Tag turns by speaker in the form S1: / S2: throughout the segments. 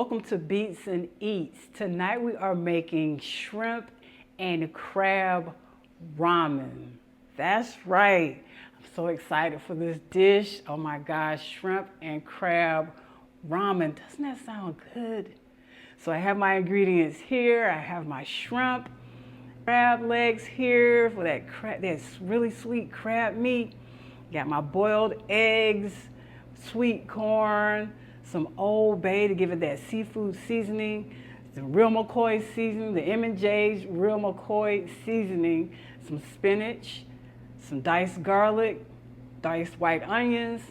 S1: Welcome to BeatzNEatz. Tonight we are making shrimp and crab ramen. That's right. I'm so excited for this dish. Oh my gosh, shrimp and crab ramen. Doesn't that sound good? So I have my ingredients here. I have my shrimp, crab legs here for that really sweet crab meat. Got my boiled eggs, sweet corn, some Old Bay to give it that seafood seasoning, some real McCoy seasoning, the M&J's real McCoy seasoning, some spinach, some diced garlic, diced white onions,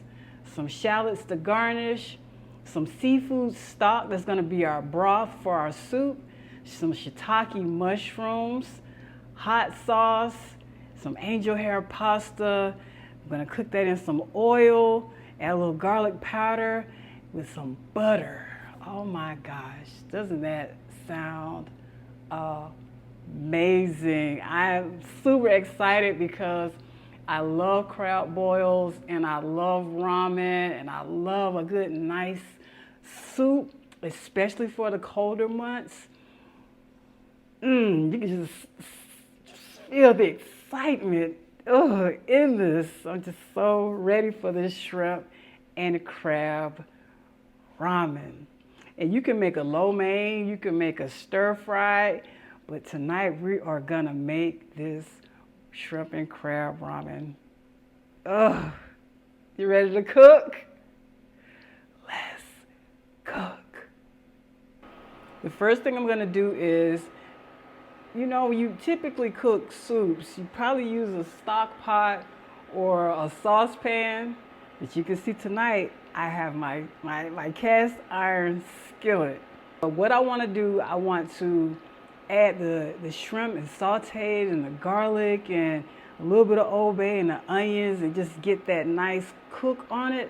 S1: some shallots to garnish, some seafood stock that's going to be our broth for our soup, some shiitake mushrooms, hot sauce, some angel hair pasta. I'm going to cook that in some oil, add a little garlic powder with some butter. Oh my gosh, doesn't that sound amazing? I'm super excited because I love crab boils and I love ramen and I love a good nice soup, especially for the colder months. You can just feel the excitement in this. I'm just so ready for this shrimp and crab ramen. And you can make a lo mein, you can make a stir fry, but tonight we are gonna make this shrimp and crab ramen. You ready to cook? Let's cook. The first thing I'm gonna do is, you typically cook soups. You probably use a stock pot or a saucepan, but you can see tonight I have my cast iron skillet. But what I want to do, I want to add the shrimp and saute it and the garlic and a little bit of Old Bay and the onions and just get that nice cook on it.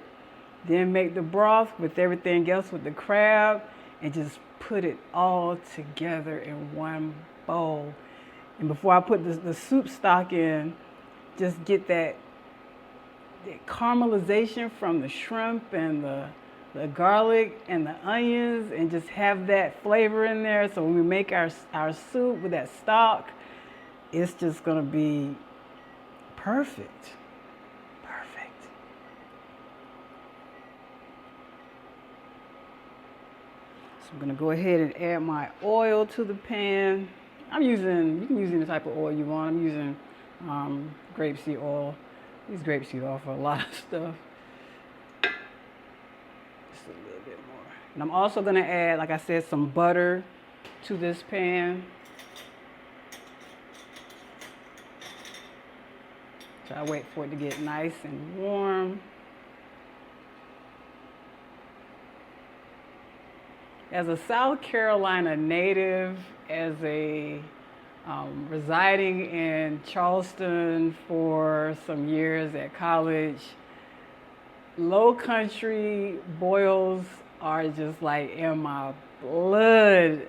S1: Then make the broth with everything else with the crab and just put it all together in one bowl. And before I put the soup stock in, just get that caramelization from the shrimp and the garlic and the onions and just have that flavor in there. So when we make our soup with that stock, it's just gonna be perfect. Perfect. So I'm gonna go ahead and add my oil to the pan. You can use any type of oil you want. I'm using grapeseed oil. These grapeseed oil for a lot of stuff. Just a little bit more. And I'm also gonna add, like I said, some butter to this pan. So I wait for it to get nice and warm. As a South Carolina native, as a residing in Charleston for some years at college, low country boils are just like in my blood.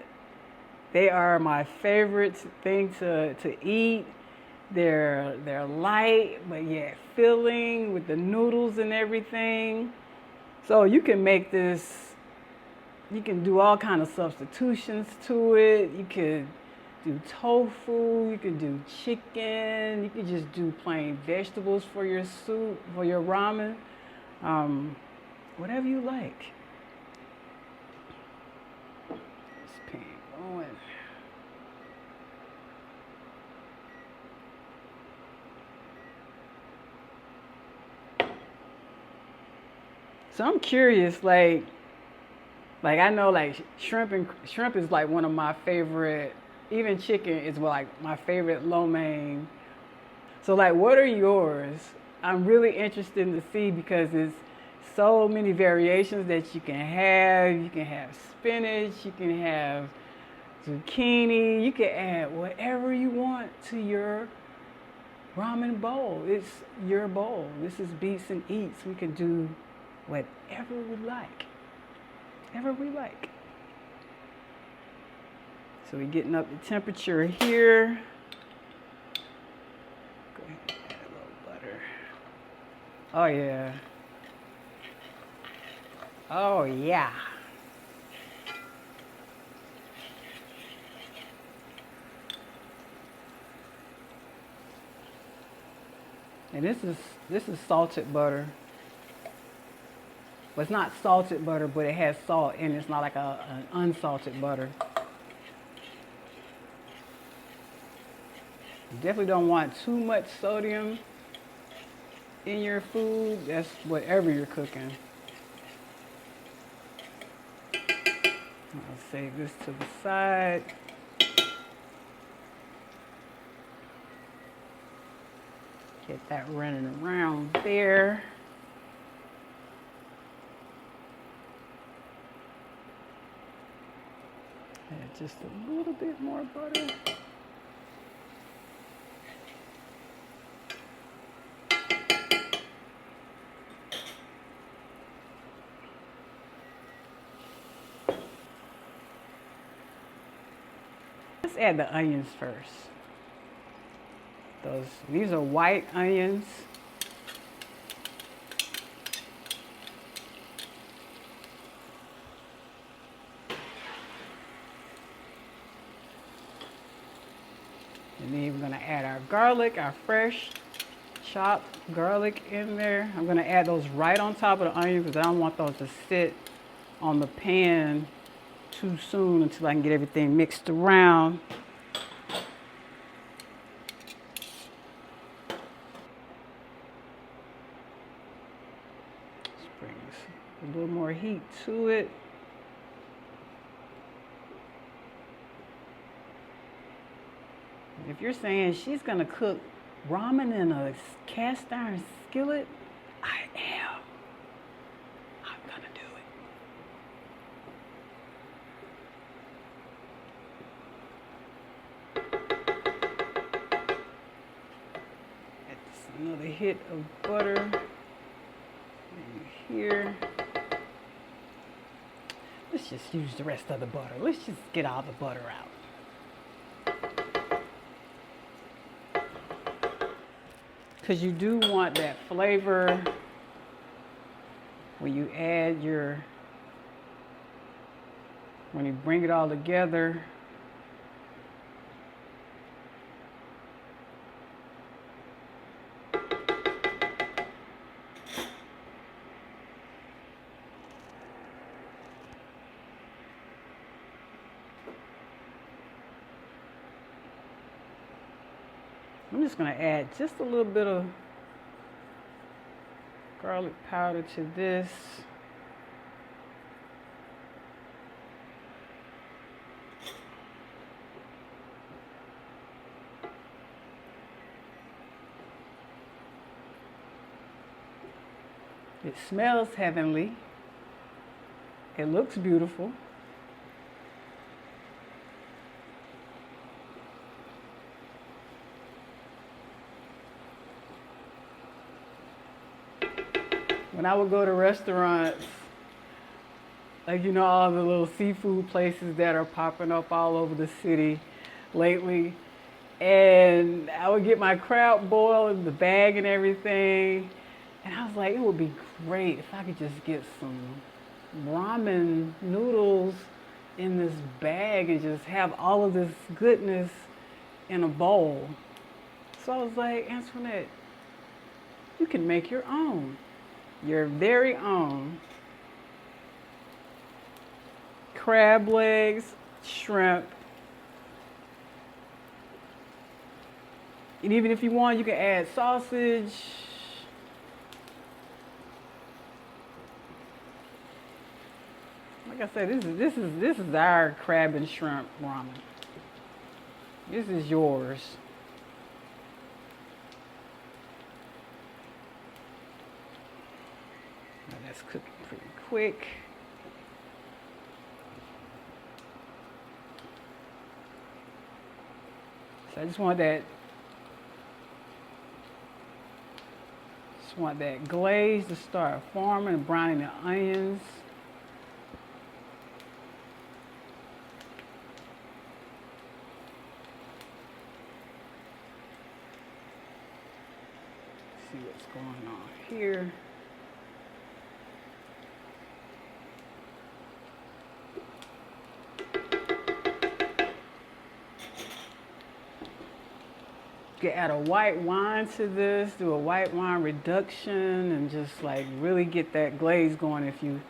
S1: They are my favorite thing to eat. They're light, but yet filling with the noodles and everything. So you can make this, you can do all kind of substitutions to it. You could do tofu, you can do chicken, you can just do plain vegetables for your soup, for your ramen, whatever you like. This pan going. So I'm curious, like I know like shrimp is like one of my favorite. Even chicken is like my favorite lo mein. So like, what are yours? I'm really interested to see because there's so many variations that you can have. You can have spinach, you can have zucchini, you can add whatever you want to your ramen bowl. It's your bowl. This is BeatzNEatz. We can do whatever we like. Whatever we like. So we're getting up the temperature here. Go ahead and add a little butter. Oh yeah. Oh yeah. And this is salted butter. But it's not salted butter, but it has salt in it. It's not like an unsalted butter. You definitely don't want too much sodium in your food. That's whatever you're cooking. I'll save this to the side. Get that running around there. Add just a little bit more butter. Let's add the onions first. These are white onions. And then we're going to add our garlic, our fresh chopped garlic in there. I'm going to add those right on top of the onions because I don't want those to sit on the pan too soon until I can get everything mixed around. This brings a little more heat to it. If you're saying she's gonna cook ramen in a cast iron skillet, I am. I'm gonna do it. Add just another hit of butter in here. Let's just use the rest of the butter. Let's just get all the butter out. Because you do want that flavor when you when you bring it all together. I'm just going to add just a little bit of garlic powder to this. It smells heavenly. It looks beautiful. When I would go to restaurants, like, you know, all the little seafood places that are popping up all over the city lately, and I would get my crab boil in the bag and everything, and I was like, it would be great if I could just get some ramen noodles in this bag and just have all of this goodness in a bowl. So I was like, Antoinette, you can make your own. Your very own crab legs, shrimp. And even if you want, you can add sausage. Like I said, this is our crab and shrimp ramen. This is yours. That's cooking pretty quick. So I just want that glaze to start forming and browning the onions. See what's going on here. You can add a white wine to this, do a white wine reduction, and just like really get that glaze going. If you,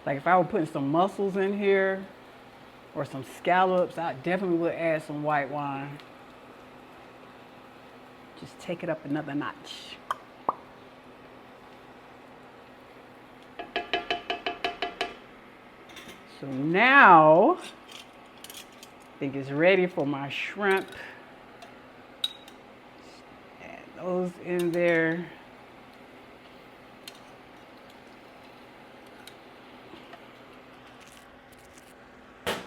S1: like if I were putting some mussels in here or some scallops, I definitely would add some white wine. Just take it up another notch. So now, I think it's ready for my shrimp. Add those in there. Spread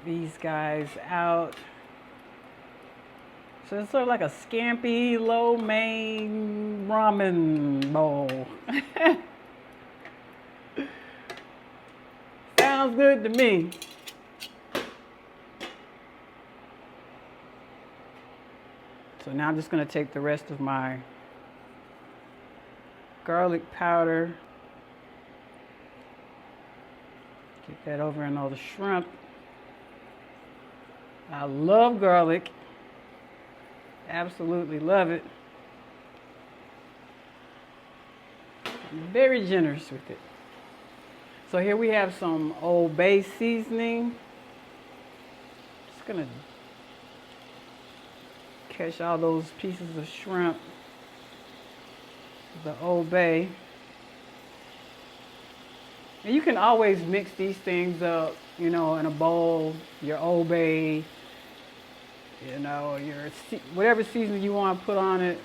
S1: these guys out. So it's sort of like a scampi, lo mein ramen bowl. Sounds good to me. So now I'm just going to take the rest of my garlic powder, get that over in all the shrimp. I love garlic. Absolutely love it. I'm very generous with it. So here we have some Old Bay seasoning. Just gonna catch all those pieces of shrimp with the Old Bay. And you can always mix these things up, you know, in a bowl, your Old Bay, you know, your whatever seasoning you want to put on it.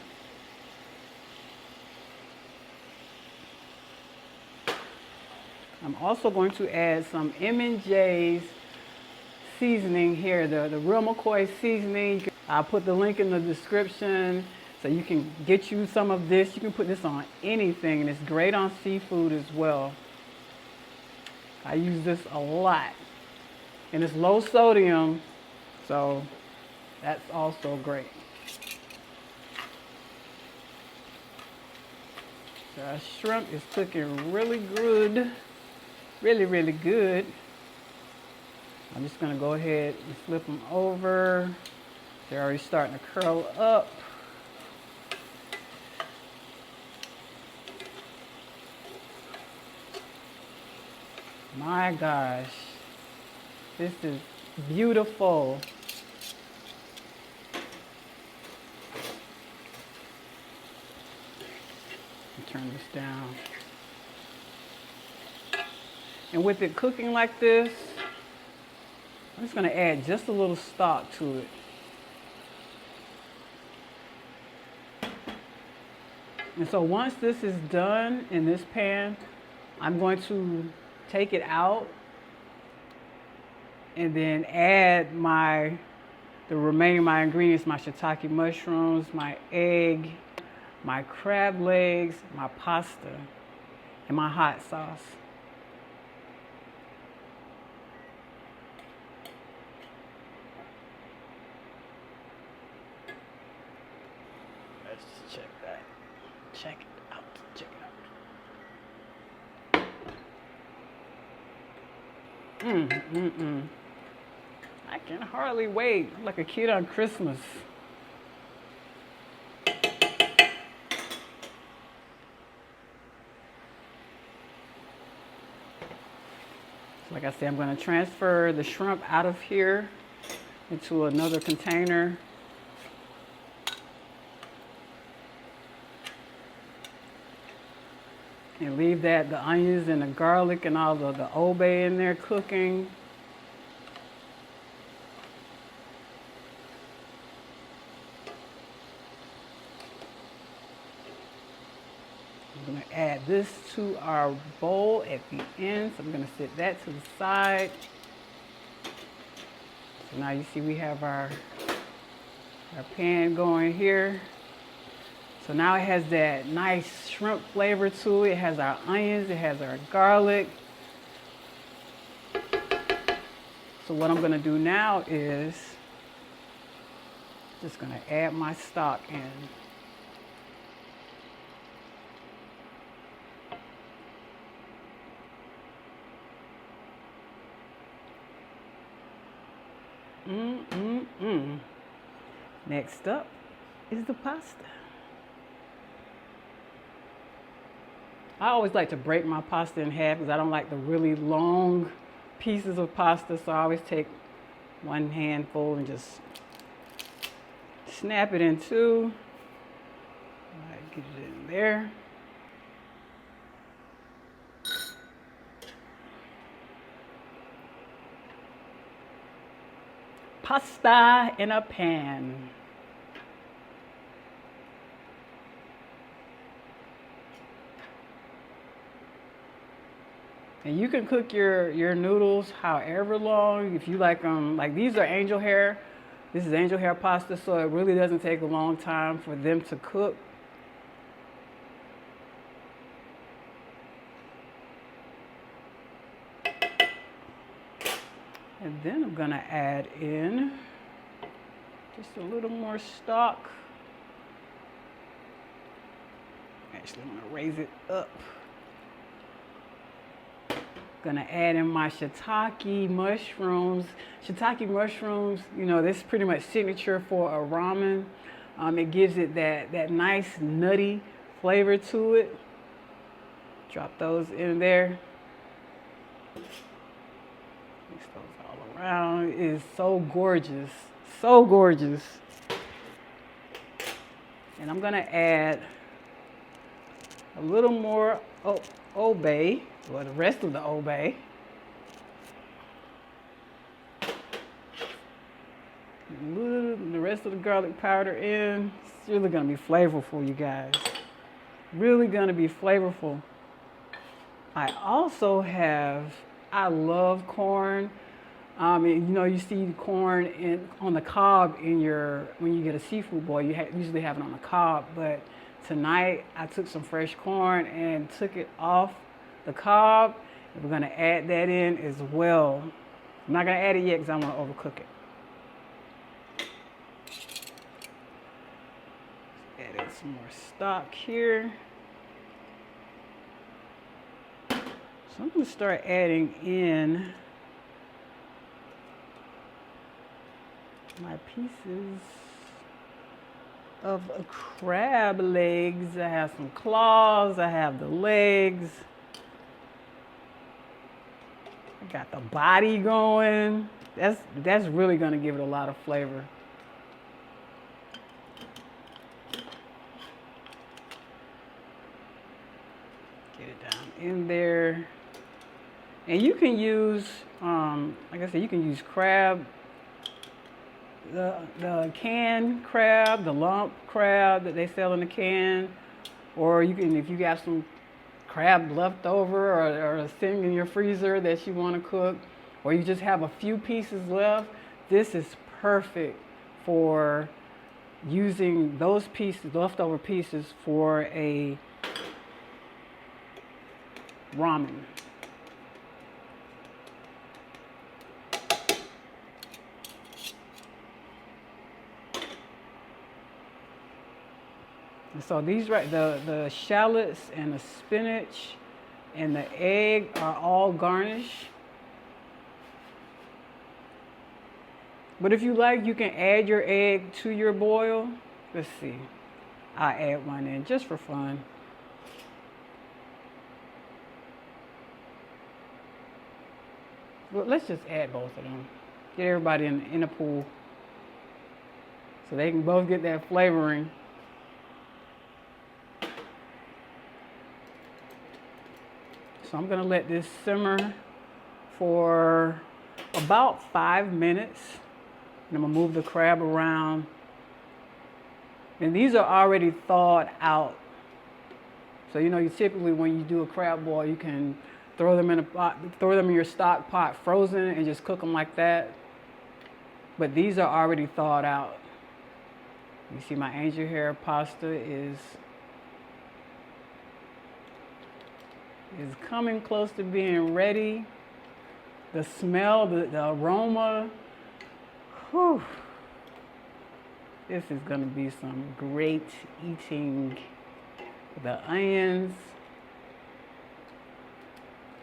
S1: I'm also going to add some M&J's seasoning here, the real McCoy seasoning. I'll put the link in the description so you can get you some of this. You can put this on anything, and it's great on seafood as well. I use this a lot, and it's low sodium, so that's also great. So our shrimp is cooking really good. Really, really good. I'm just gonna go ahead and flip them over. They're already starting to curl up. My gosh, this is beautiful. Turn this down. And with it cooking like this, I'm just going to add just a little stock to it. And so once this is done in this pan, I'm going to take it out and then add the remaining of my ingredients, my shiitake mushrooms, my egg, my crab legs, my pasta, and my hot sauce. Let's just check that. Check it out. Check it out. I can hardly wait. I'm like a kid on Christmas. Like I said, I'm going to transfer the shrimp out of here into another container. And leave the onions and the garlic and all the Old Bay in there cooking. I'm going to add this to our bowl at the end. So I'm going to set that to the side. So now you see we have our pan going here. So now it has that nice shrimp flavor to it. It has our onions, it has our garlic. So what I'm going to do now is just going to add my stock in. Next up is the pasta. I always like to break my pasta in half because I don't like the really long pieces of pasta, so I always take one handful and just snap it in two. All right, get it in there. Pasta in a pan. And you can cook your noodles however long. If you like these are angel hair. This is angel hair pasta, so it really doesn't take a long time for them to cook. And then I'm gonna add in just a little more stock. Actually, I'm gonna raise it up. Gonna add in my shiitake mushrooms. Shiitake mushrooms, you know, this is pretty much signature for a ramen. It gives it that nice nutty flavor to it. Drop those in there. Mix those all around. It is so gorgeous, so gorgeous. And I'm gonna add a little more obey. Well, the rest of the obey. The rest of the garlic powder in. It's really gonna be flavorful, you guys. Really gonna be flavorful. I also have, I love corn. You know, you see corn on the cob when you get a seafood boil, you usually have it on the cob, but tonight I took some fresh corn and took it off the cob. We're gonna add that in as well. I'm not gonna add it yet because I want to overcook it. Add in some more stock here. So I'm gonna start adding in my pieces of crab legs. I have some claws, I have the legs. I got the body going. That's really gonna give it a lot of flavor. Get it down in there. And you can use, like I said, you can use crab, the canned crab, the lump crab that they sell in the can, or you can, if you got some crab left over or sitting in your freezer that you want to cook, or you just have a few pieces left, this is perfect for using those pieces, leftover pieces, for a ramen. So these the shallots and the spinach and the egg are all garnished. But if you like, you can add your egg to your boil. Let's see. I'll add one in just for fun. Well, let's just add both of them. Get everybody in the pool so they can both get that flavoring. So I'm gonna let this simmer for about 5 minutes. And I'm gonna move the crab around. And these are already thawed out. So you know, you typically when you do a crab boil, you can throw them in a pot, throw them in your stock pot frozen and just cook them like that. But these are already thawed out. You see my angel hair pasta is coming close to being ready. The smell, the aroma, whew. This is gonna be some great eating. The onions.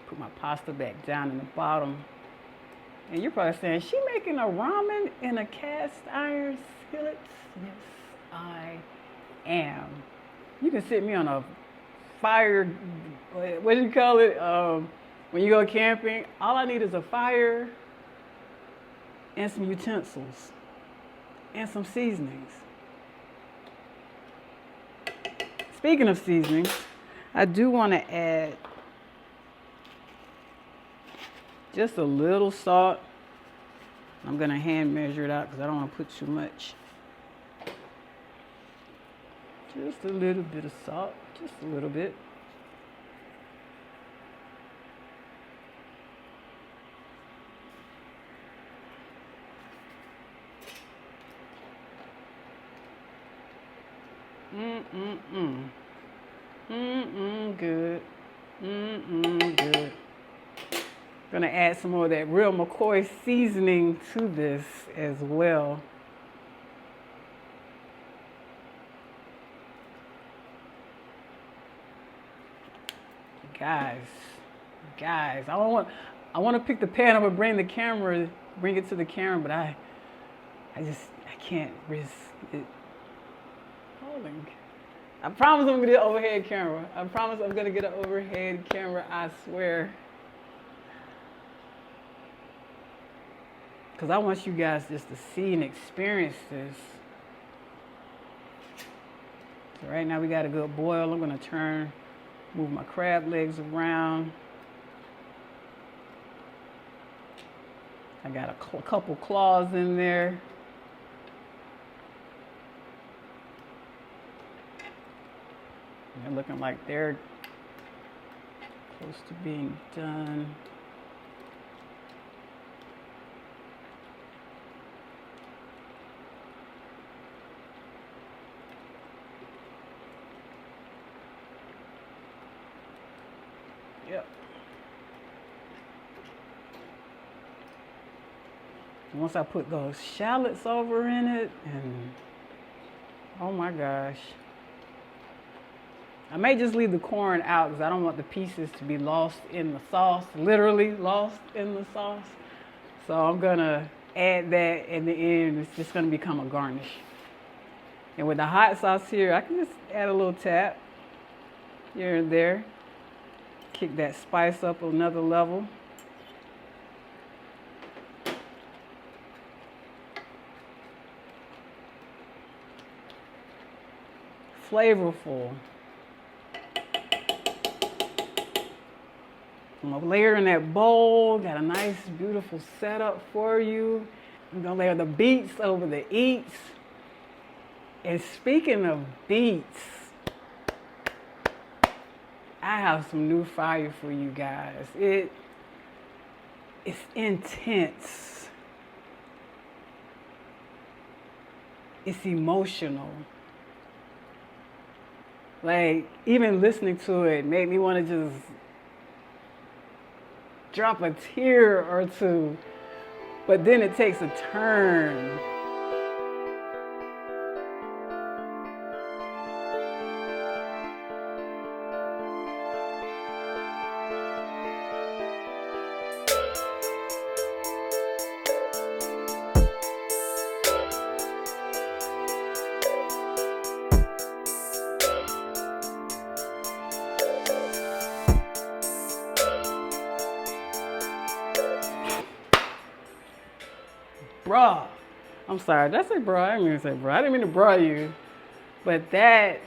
S1: Put my pasta back down in the bottom. And you're probably saying, she making a ramen in a cast iron skillet? Yes, I am. You can sit me on a fire, what do you call it? When you go camping, all I need is a fire and some utensils and some seasonings. Speaking of seasonings, I do want to add just a little salt. I'm going to hand measure it out because I don't want to put too much. Just a little bit of salt, just a little bit. Good. Good. Gonna add some more of that real McCoy seasoning to this as well. Guys, I want to pick the pan up and bring it to the camera, but I can't risk it falling. I promise I'm gonna get an overhead camera. I promise I'm gonna get an overhead camera, I swear. Because I want you guys just to see and experience this. So right now we got a good boil. I'm gonna move my crab legs around. I got a couple claws in there. They're looking like they're close to being done. Yep. Once I put those shallots over in it, and oh my gosh. I may just leave the corn out because I don't want the pieces to be lost in the sauce, literally lost in the sauce. So I'm gonna add that in the end. It's just gonna become a garnish. And with the hot sauce here, I can just add a little tap here and there. Kick that spice up another level. Flavorful. I'm gonna layer in that bowl. Got a nice, beautiful setup for you. I'm gonna layer the beets over the eats. And speaking of beets, I have some new fire for you guys. It's intense. It's emotional. Like, even listening to it made me want to just drop a tear or two. But then it takes a turn. Bruh. I'm sorry. Did I say bruh? I didn't mean to say bruh. I didn't mean to bruh you. But that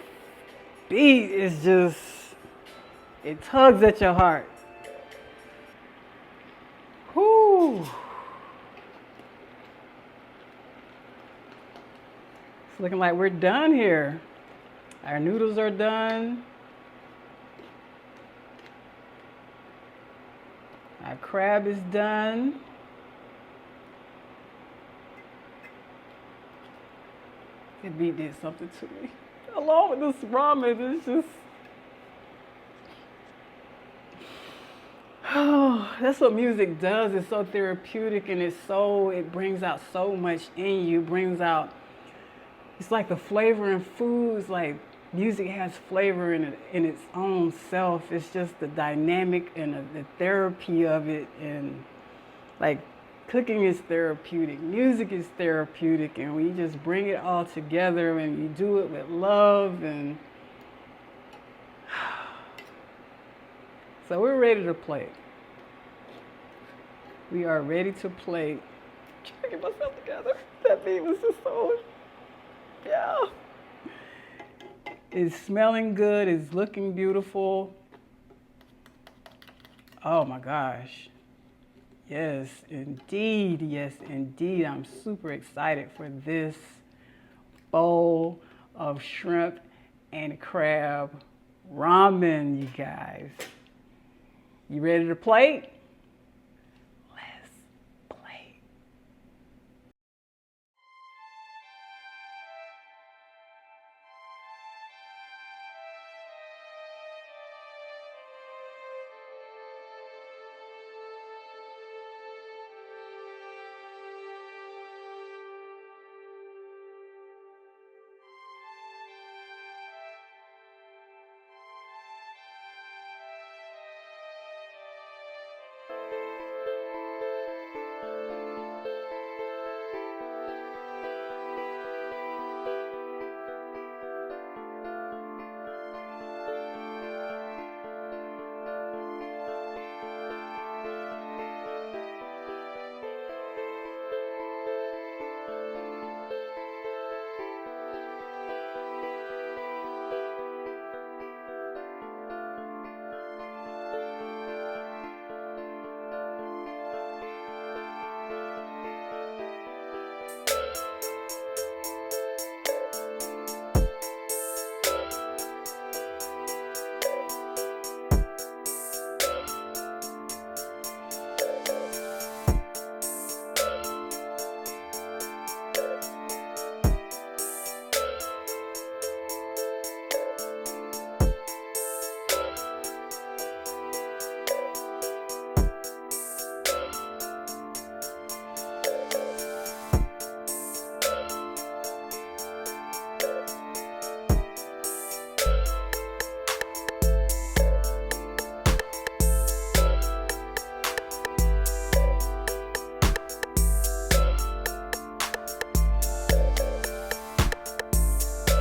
S1: beat is just, it tugs at your heart. Whew. It's looking like we're done here. Our noodles are done. Our crab is done. That beat did something to me. Along with this ramen, it's just, oh, that's what music does. It's so therapeutic, and it brings out so much in you. Brings out, it's like the flavor in foods. Like, music has flavor in its own self. It's just the dynamic and the therapy of it, and like Cooking is therapeutic, music is therapeutic, and when you just bring it all together and you do it with love, and so we're ready to play. We are ready to play. I'm trying to get myself together. That beat was just so, yeah. It's smelling good, it's looking beautiful. Oh my gosh. Yes, indeed. Yes, indeed. I'm super excited for this bowl of shrimp and crab ramen, you guys. You ready to play? Let's play.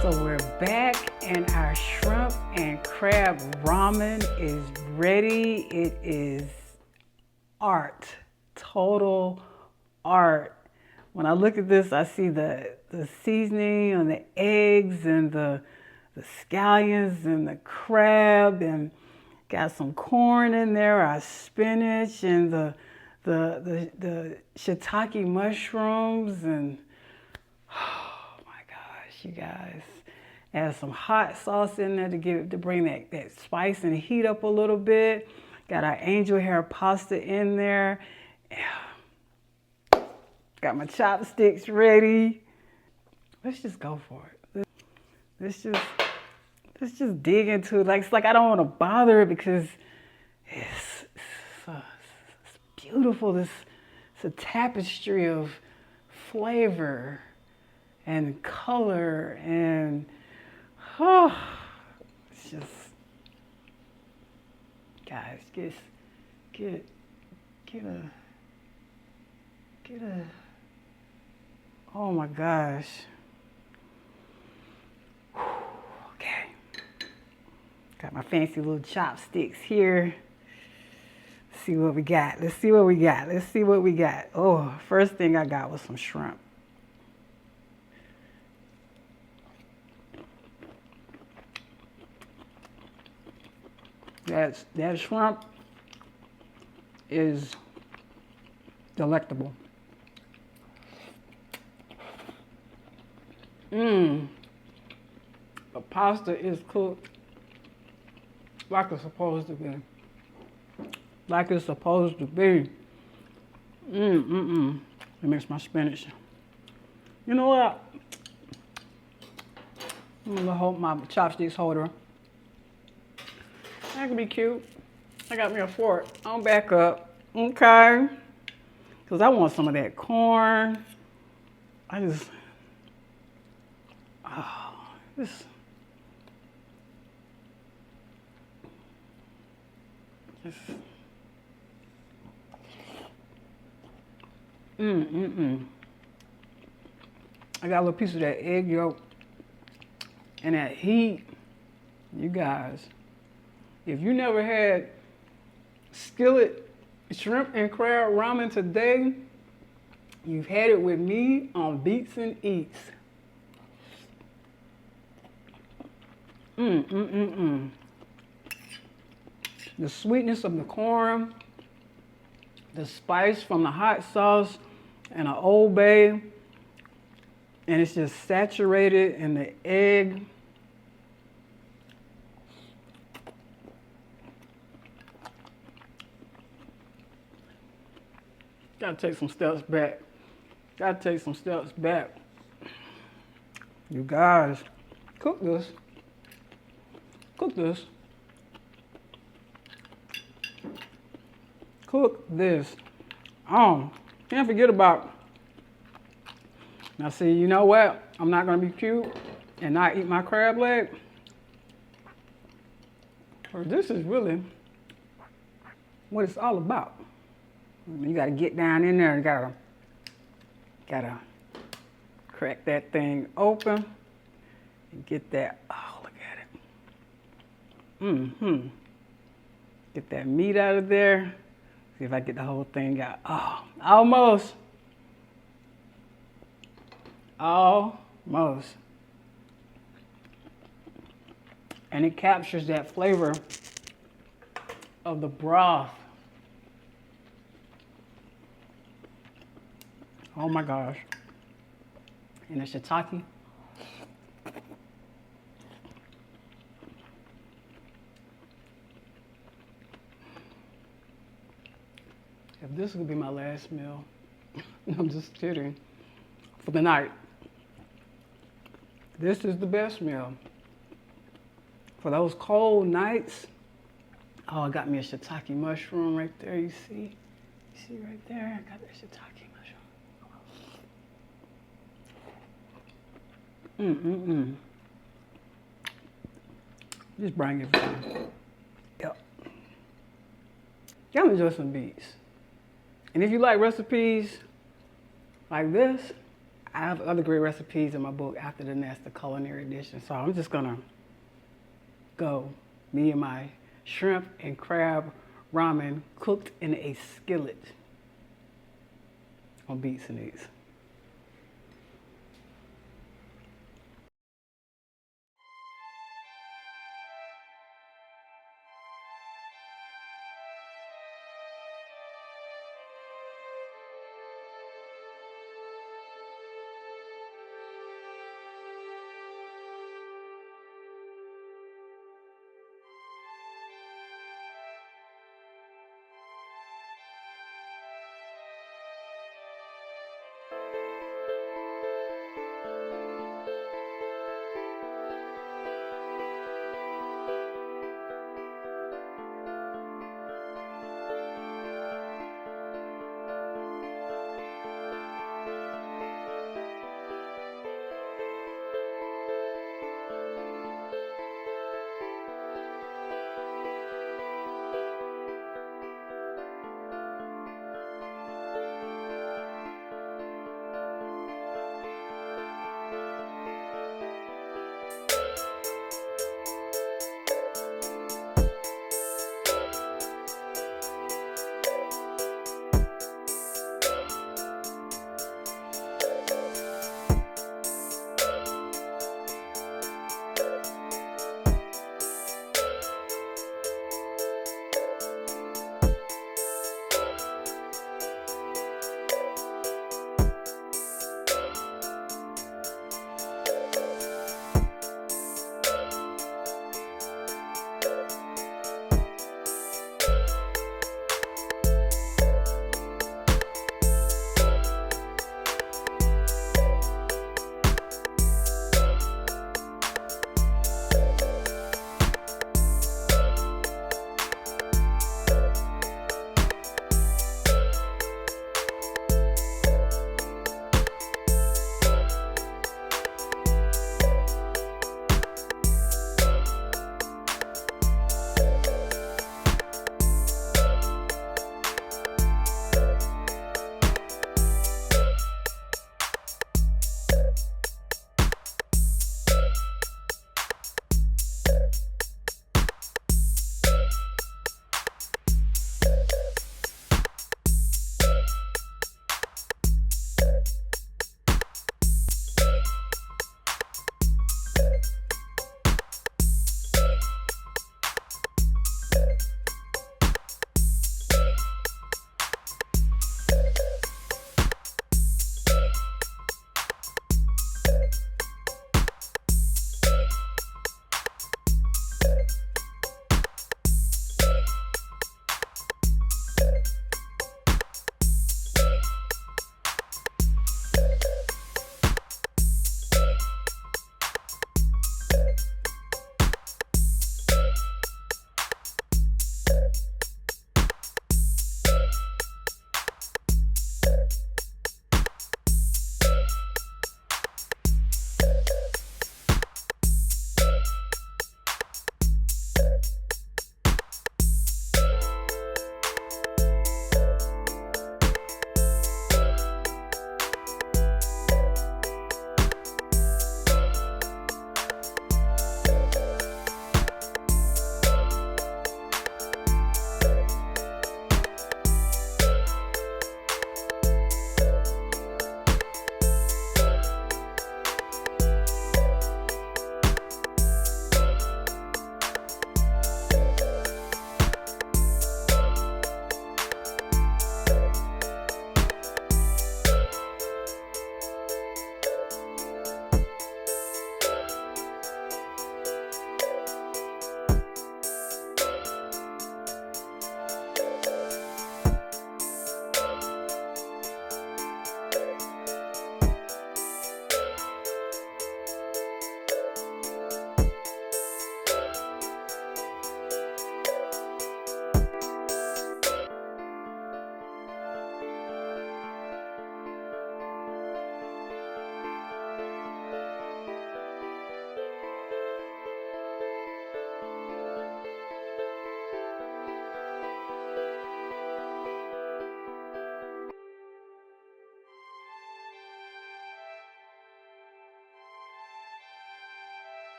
S1: So we're back and our shrimp and crab ramen is ready. It is art, total art. When I look at this, I see the seasoning on the eggs and the scallions and the crab, and got some corn in there, our spinach, and the shiitake mushrooms, and oh my gosh, you guys. Add some hot sauce in there to bring that spice and heat up a little bit. Got our angel hair pasta in there. Got my chopsticks ready. Let's just go for it. Let's just dig into it. It's like I don't want to bother it because it's beautiful. It's a tapestry of flavor and color, and it's just, guys, get a, oh my gosh. Okay. Got my fancy little chopsticks here. Let's see what we got. Let's see what we got. Let's see what we got. Oh, first thing I got was some shrimp. That shrimp is delectable. The pasta is cooked like it's supposed to be. Like it's supposed to be. Let me mix my spinach. You know what? I'm gonna hold my chopsticks holder. That could be cute. I got me a fork. I'll back up. Okay. Because I want some of that corn. This. I got a little piece of that egg yolk and that heat. You guys, if you never had Skillet shrimp and crab ramen today, you've had it with me on BeatzNEatz. The sweetness of the corn, the spice from the hot sauce and an Old Bay, and it's just saturated in the egg. Gotta take some steps back. Gotta take some steps back. You guys, cook this. Cook this. Cook this. Can't forget about. Now see, you know what? I'm not gonna be cute and not eat my crab leg. Or this is really what it's all about. You gotta get down in there and gotta crack that thing open and get that, oh, look at it. Get that meat out of there. See if I get the whole thing out. Oh, almost. Almost. And it captures that flavor of the broth. Oh my gosh. And the shiitake. If this would be my last meal, I'm just kidding, for the night, this is the best meal. For those cold nights, oh, I got me a shiitake mushroom right there, you see? You see right there? I got that shiitake mushroom. Just bring it down. Yep. Y'all enjoy some beats. And if you like recipes like this, I have other great recipes in my book, After the Nest, the culinary edition. So I'm just gonna go, me and my shrimp and crab ramen cooked in a skillet on BeatzNEatz.